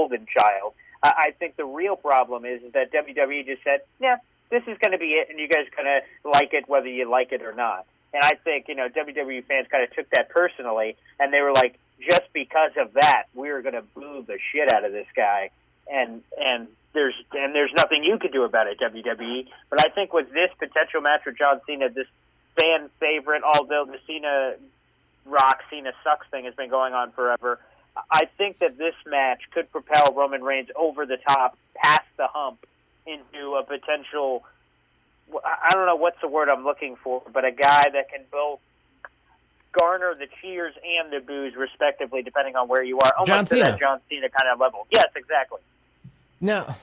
golden child. I think the real problem is that WWE just said, yeah, this is going to be it, and you guys are going to like it whether you like it or not. And I think, WWE fans kind of took that personally, and they were like, just because of that, we're going to boo the shit out of this guy. And there's nothing you can do about it, WWE. But I think with this potential match with John Cena, this fan favorite, although the Cena sucks thing has been going on forever, I think that this match could propel Roman Reigns over the top, past the hump, into a potential, I don't know what's the word I'm looking for, but a guy that can both garner the cheers and the boos, respectively, depending on where you are. Almost to that John Cena kind of level. Yes, exactly. Now,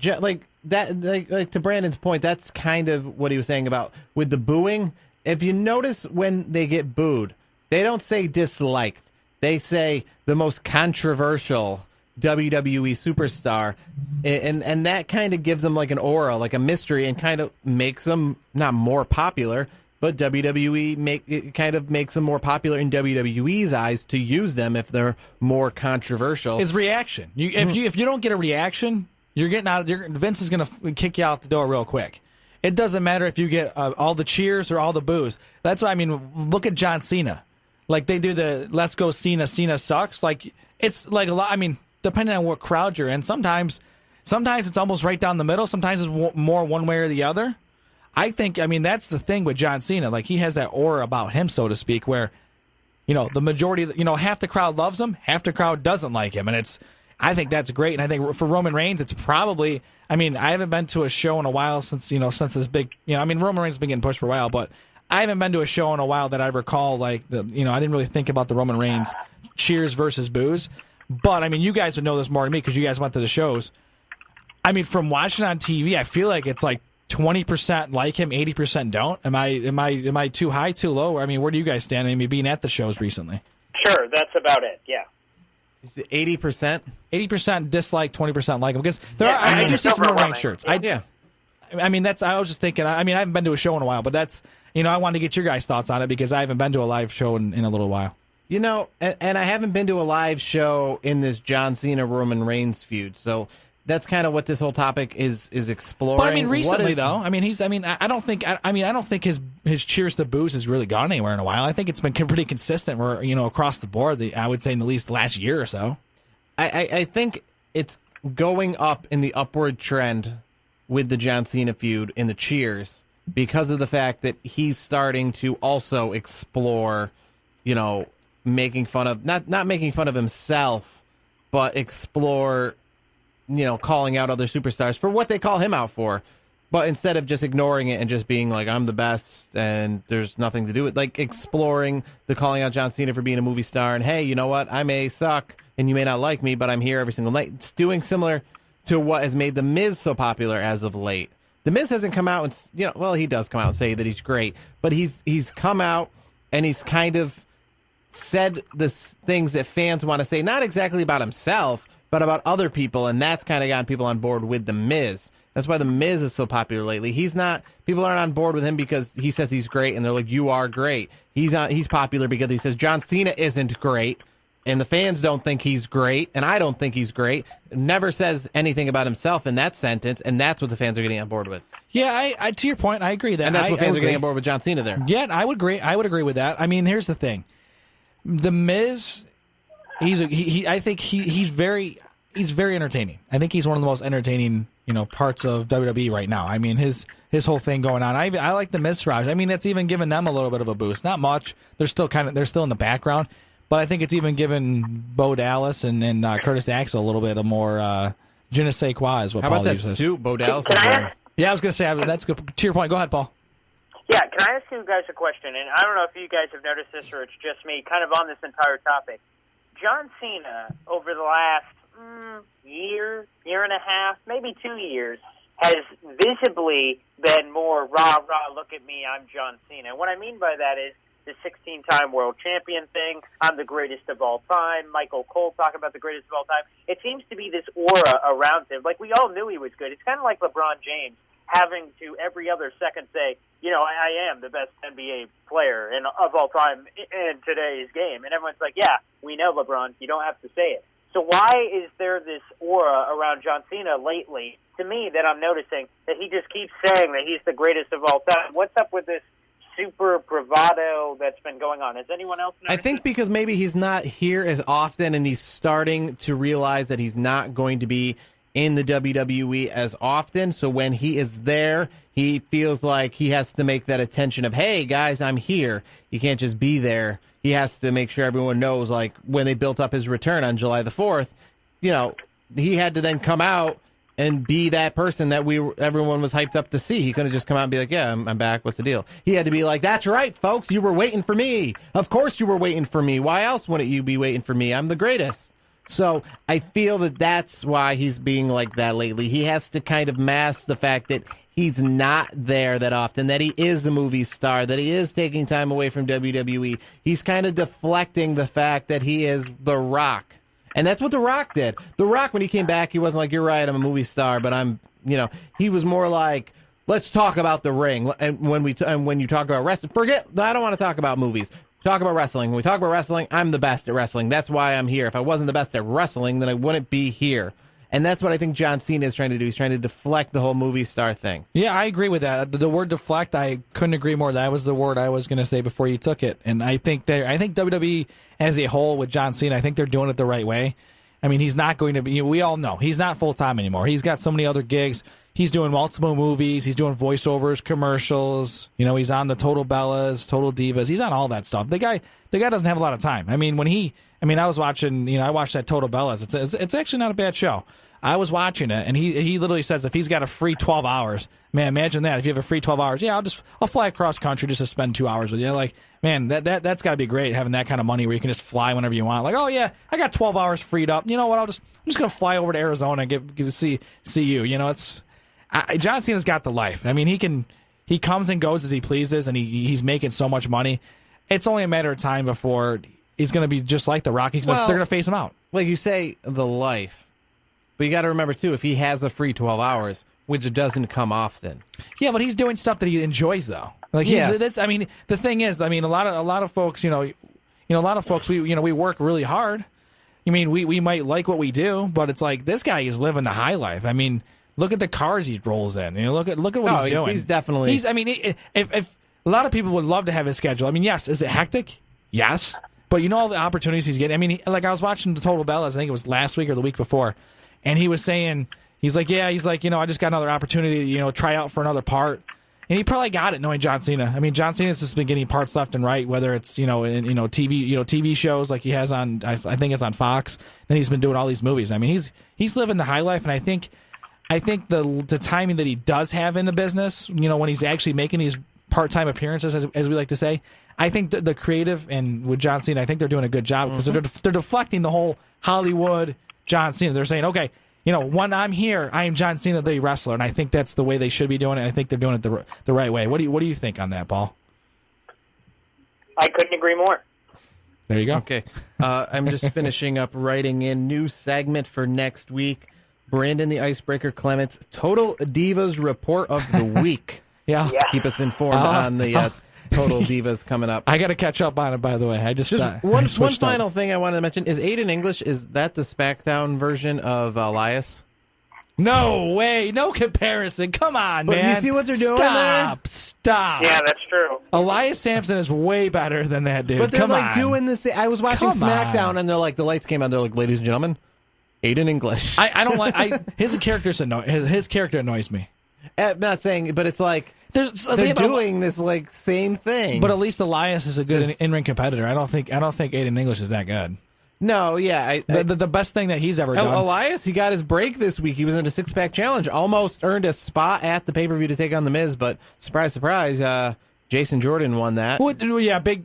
like to Brandon's point, that's kind of what he was saying about with the booing. If you notice when they get booed, they don't say disliked. They say the most controversial WWE superstar, and that kind of gives them like an aura, like a mystery, and kind of makes them not more popular, but WWE kind of makes them more popular in WWE's eyes to use them if they're more controversial. It's reaction. If you don't get a reaction, you're getting out. Vince is going to kick you out the door real quick. It doesn't matter if you get all the cheers or all the boos. That's why, I mean, look at John Cena. Like, they do the "Let's go Cena, Cena sucks." Like, it's like a lot. I mean, depending on what crowd you're in, sometimes it's almost right down the middle. Sometimes it's more one way or the other. I think, I mean, that's the thing with John Cena. Like, he has that aura about him, so to speak, where, the majority, half the crowd loves him, half the crowd doesn't like him. And I think that's great. And I think for Roman Reigns, it's probably, I mean, I haven't been to a show in a while since this big, I mean, Roman Reigns has been getting pushed for a while, but I haven't been to a show in a while that I recall, like, I didn't really think about the Roman Reigns cheers versus boos. But, I mean, you guys would know this more than me because you guys went to the shows. I mean, from watching on TV, I feel like it's like 20% like him, 80% don't. Am I too high, too low? I mean, where do you guys stand? I mean, being at the shows recently. Sure, that's about it, yeah. 80%? 80% dislike, 20% like him. Because I do see some Roman Reigns shirts. Yeah. I mean, I was just thinking, I mean, I haven't been to a show in a while, but that's, I wanted to get your guys' thoughts on it because I haven't been to a live show in a little while. And I haven't been to a live show in this John Cena Roman Reigns feud, so that's kind of what this whole topic is exploring. But I mean, recently though, I mean, I don't think his cheers to boos has really gone anywhere in a while. I think it's been pretty consistent, where across the board. I would say in the least last year or so. I think it's going up in the upward trend with the John Cena feud in the cheers because of the fact that he's starting to also explore, making fun of not making fun of himself, but explore, calling out other superstars for what they call him out for. But instead of just ignoring it and just being like, I'm the best and there's nothing to do with, like, exploring the calling out John Cena for being a movie star and, hey, you know what, I may suck and you may not like me, but I'm here every single night. It's doing similar to what has made The Miz so popular as of late. The Miz hasn't come out and, well, he does come out and say that he's great, but he's come out and he's kind of said the things that fans want to say, not exactly about himself, but about other people, and that's kind of gotten people on board with The Miz. That's why The Miz is so popular lately. People aren't on board with him because he says he's great, and they're like, you are great. He's popular because he says John Cena isn't great, and the fans don't think he's great, and I don't think he's great. Never says anything about himself in that sentence, and that's what the fans are getting on board with. Yeah, I to your point, I agree that. And that's what fans are getting on board with John Cena there. Yeah, I would agree with that. I mean, here's the thing. The Miz, I think he's very entertaining. I think he's one of the most entertaining, parts of WWE right now. I mean, his whole thing going on. I like the Miz Raj. I mean, it's even given them a little bit of a boost. Not much. They're still in the background, but I think it's even given Bo Dallas and Curtis Axel a little bit of more je ne sais quoi is what Paul uses. How about that suit Bo Dallas? Yeah, I was going to say that's good. To your point, go ahead, Paul. Yeah, can I ask you guys a question? And I don't know if you guys have noticed this or it's just me, kind of on this entire topic. John Cena, over the last year and a half, maybe 2 years, has visibly been more rah, look at me, I'm John Cena. What I mean by that is the 16-time world champion thing, I'm the greatest of all time, Michael Cole talking about the greatest of all time. It seems to be this aura around him. Like, we all knew he was good. It's kind of like LeBron James having to every other second say, I am the best NBA player of all time in today's game. And everyone's like, yeah, we know, LeBron. You don't have to say it. So why is there this aura around John Cena lately, to me, that I'm noticing, that he just keeps saying that he's the greatest of all time? What's up with this super bravado that's been going on? Has anyone else noticed? I think because maybe he's not here as often and he's starting to realize that he's not going to be in the WWE as often. So when he is there, he feels like he has to make that attention of, hey, guys, I'm here. He can't just be there. He has to make sure everyone knows, like when they built up his return on July the 4th, he had to then come out and be that person that everyone was hyped up to see. He couldn't just come out and be like, yeah, I'm back. What's the deal? He had to be like, that's right, folks. You were waiting for me. Of course you were waiting for me. Why else wouldn't you be waiting for me? I'm the greatest. So I feel that that's why he's being like that lately. He has to kind of mask the fact that he's not there that often, that he is a movie star, that he is taking time away from WWE. He's kind of deflecting the fact that he is The Rock. And that's what The Rock did. The Rock, when he came back, he wasn't like, you're right, I'm a movie star, but he was more like, let's talk about the ring. And when you talk about wrestling, I don't want to talk about movies. Talk about wrestling. When we talk about wrestling, I'm the best at wrestling. That's why I'm here. If I wasn't the best at wrestling, then I wouldn't be here. And that's what I think John Cena is trying to do. He's trying to deflect the whole movie star thing. Yeah, I agree with that. The word deflect, I couldn't agree more. That was the word I was going to say before you took it. And I think WWE as a whole with John Cena, I think they're doing it the right way. I mean, he's not going to be, we all know, he's not full-time anymore. He's got so many other gigs. He's doing multiple movies. He's doing voiceovers, commercials. He's on the Total Bellas, Total Divas. He's on all that stuff. The guy doesn't have a lot of time. I mean, I was watching, I watched that Total Bellas. It's actually not a bad show. I was watching it, and he literally says if he's got a free 12 hours, man, imagine that. If you have a free 12 hours, yeah, I'll fly across country just to spend 2 hours with you. Like, man, that's got to be great, having that kind of money where you can just fly whenever you want. Like, oh yeah, I got 12 hours freed up. You know what? I'm just gonna fly over to Arizona and get to see you. John Cena's got the life. I mean, he comes and goes as he pleases, and he's making so much money. It's only a matter of time before he's going to be just like The Rock. They're going to face him out. Like you say, the life. But you got to remember, too, if he has a free 12 hours, which doesn't come often. Yeah, but he's doing stuff that he enjoys, though. Like, the thing is, a lot of folks, a lot of folks, we work really hard. I mean, we might like what we do, but it's like this guy is living the high life. I mean, look at the cars he rolls in. Look at what he's doing. He's definitely. If a lot of people would love to have his schedule. I mean, yes, is it hectic? Yes, but all the opportunities he's getting. I mean, I was watching the Total Bellas. I think it was last week or the week before, and he was saying, I just got another opportunity to try out for another part. And he probably got it knowing John Cena. I mean, John Cena's just been getting parts left and right, whether it's in TV shows like he has on, I think it's on Fox. Then he's been doing all these movies. I mean, he's living the high life, and I think the timing that he does have in the business, when he's actually making these part-time appearances, as we like to say, I think the creative and with John Cena, I think they're doing a good job because they're deflecting the whole Hollywood John Cena. They're saying, okay, when I'm here, I am John Cena, the wrestler, and I think that's the way they should be doing it. And I think they're doing it the right way. What do you think on that, Paul? I couldn't agree more. There you go. Okay, I'm just finishing up writing in new segment for next week. Brandon the Icebreaker Clements, Total Divas Report of the Week. Yeah. Keep us informed on the Total Divas coming up. I got to catch up on it, by the way. I just one final thing I wanted to mention is Aiden English. Is that the SmackDown version of Elias? No way, no comparison. Come on, man. Do you see what they're doing there? Stop. Yeah, that's true. Elias Sampson is way better than that dude. But they're Come on. doing this. I was watching SmackDown, and they're like, the lights came on. They're like, ladies and gentlemen, Aiden English. I don't like. His character annoys me. I'm not saying, but it's like they're doing this like same thing. But at least Elias is a good in-ring competitor. I don't think Aiden English is that good. No, yeah. The best thing that he's ever done. Elias, he got his break this week. He was in a six-pack challenge. Almost earned a spot at the pay-per-view to take on The Miz, but surprise, surprise, Jason Jordan won that.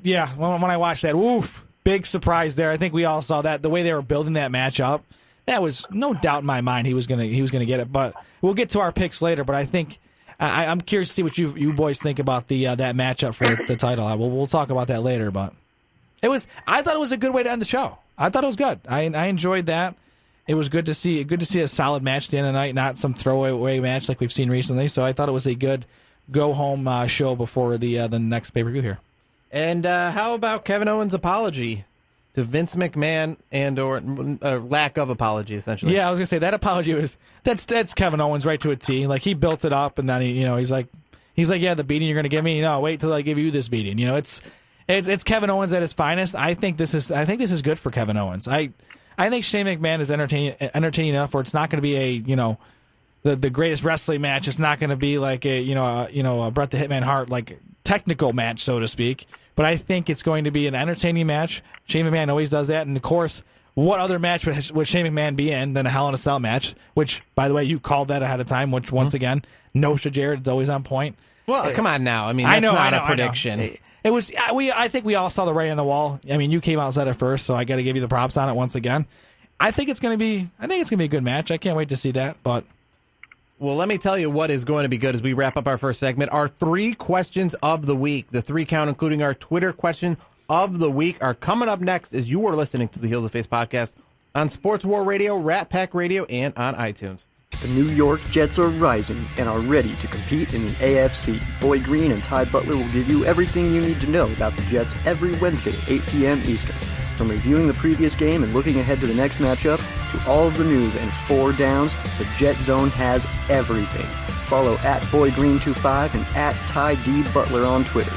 Yeah. When I watched that, woof, big surprise there. I think we all saw that. The way they were building that match up, that was no doubt in my mind he was gonna get it. But we'll get to our picks later. But I think I'm curious to see what you boys think about that matchup for the title. We'll talk about that later. But I thought it was a good way to end the show. I thought it was good. I enjoyed that. It was good to see a solid match at the end of the night, not some throwaway match like we've seen recently. So I thought it was a good go home show before the next pay per view here. And how about Kevin Owens' apology? to Vince McMahon and or lack of apology, essentially. Yeah, I was gonna say that apology was that's Kevin Owens right to a T. Like, he built it up, and then he's like, yeah, the beating you're gonna give me, wait till I give you this beating. It's Kevin Owens at his finest. I think this is good for Kevin Owens. I think Shane McMahon is entertaining enough where it's not going to be the greatest wrestling match. It's not going to be like a Bret the Hitman Hart like technical match, so to speak. But I think it's going to be an entertaining match. Shane McMahon always does that, and of course, what other match would Shane McMahon be in than a Hell in a Cell match? Which, by the way, you called that ahead of time. Which, once again, Nosha Jarod is always on point. Well, come on now. I mean, that's not a prediction. It was. I think we all saw the writing on the wall. I mean, you came out and said it first, so I got to give you the props on it once again. I think it's going to be a good match. I can't wait to see that. But well, let me tell you what is going to be good as we wrap up our first segment. Our 3 questions of the week, the 3 count, including our Twitter question of the week, are coming up next as you are listening to the Heel of the Face podcast on Sports War Radio, Rat Pack Radio, and on iTunes. The New York Jets are rising and are ready to compete in the AFC. Boyd Green and Ty Butler will give you everything you need to know about the Jets every Wednesday at 8 p.m. Eastern. From reviewing the previous game and looking ahead to the next matchup, to all of the news and 4 downs, the Jet Zone has everything. Follow at BoydGreen25 and at Ty D. Butler on Twitter.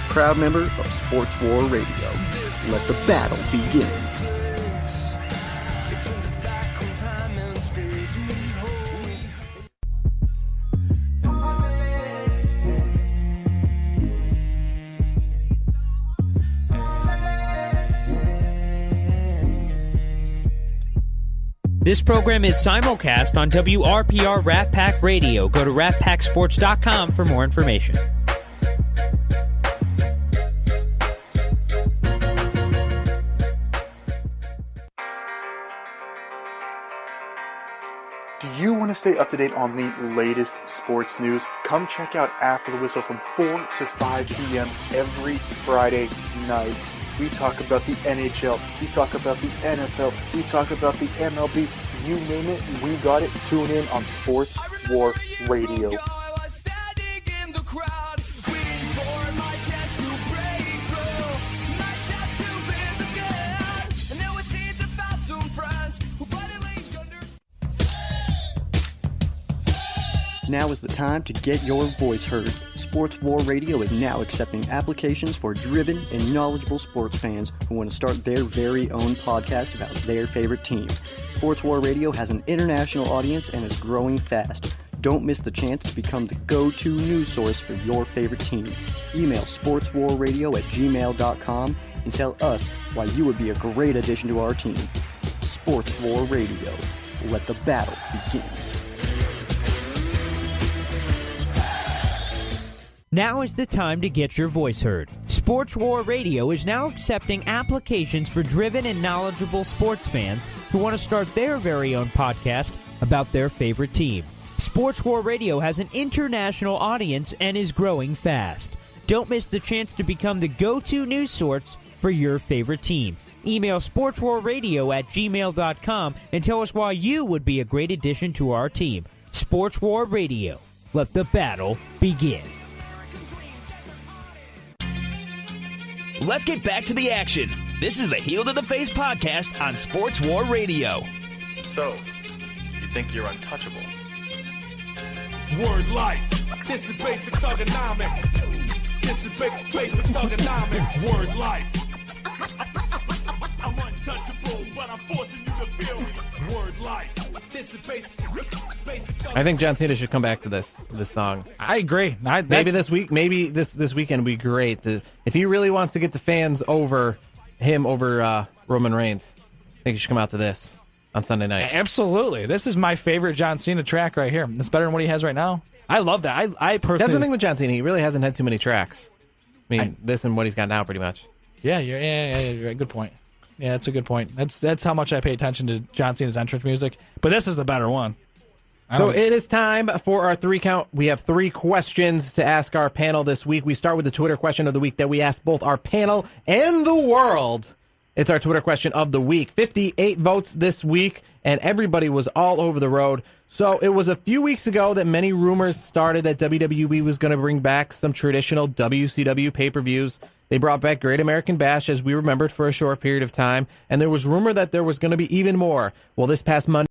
Proud member of Sports War Radio. Let the battle begin. This program is simulcast on WRPR Rat Pack Radio. Go to ratpacksports.com for more information. Do you want to stay up to date on the latest sports news? Come check out After the Whistle from 4 to 5 p.m. every Friday night. We talk about the NHL, we talk about the NFL, we talk about the MLB, you name it, we got it. Tune in on Sports War Radio. Now is the time to get your voice heard. Sports War Radio is now accepting applications for driven and knowledgeable sports fans who want to start their very own podcast about their favorite team. Sports War Radio has an international audience and is growing fast. Don't miss the chance to become the go-to news source for your favorite team. Email sportswarradio@gmail.com and tell us why you would be a great addition to our team. Sports War Radio. Let the battle begin. Now is the time to get your voice heard. Sports War Radio is now accepting applications for driven and knowledgeable sports fans who want to start their very own podcast about their favorite team. Sports War Radio has an international audience and is growing fast. Don't miss the chance to become the go-to news source for your favorite team. Email sportswarradio@gmail.com and tell us why you would be a great addition to our team. Sports War Radio. Let the battle begin. Let's get back to the action. This is the Heel to the Face podcast on Sports War Radio. So, you think you're untouchable? Word life. This is basic thugonomics. This is basic thugonomics. Word life. I'm untouchable, but I'm forcing you to feel me. Word life. This is basic I think John Cena should come back to this song. I agree. Maybe this week, maybe this weekend would be great. If he really wants to get the fans over Roman Reigns, I think he should come out to this on Sunday night. Absolutely. This is my favorite John Cena track right here. It's better than what he has right now. I love that. I personally... That's the thing with John Cena. He really hasn't had too many tracks. I mean, this and what he's got now, pretty much. Yeah, you're right. Good point. Yeah, that's a good point. That's how much I pay attention to John Cena's entrance music. But this is the better one. So it is time for our 3 count. We have 3 questions to ask our panel this week. We start with the Twitter question of the week that we asked both our panel and the world. It's our Twitter question of the week. 58 votes this week, and everybody was all over the road. So it was a few weeks ago that many rumors started that WWE was going to bring back some traditional WCW pay-per-views They brought back Great American Bash, as we remembered, for a short period of time, and there was rumor that there was going to be even more. Well, this past Monday,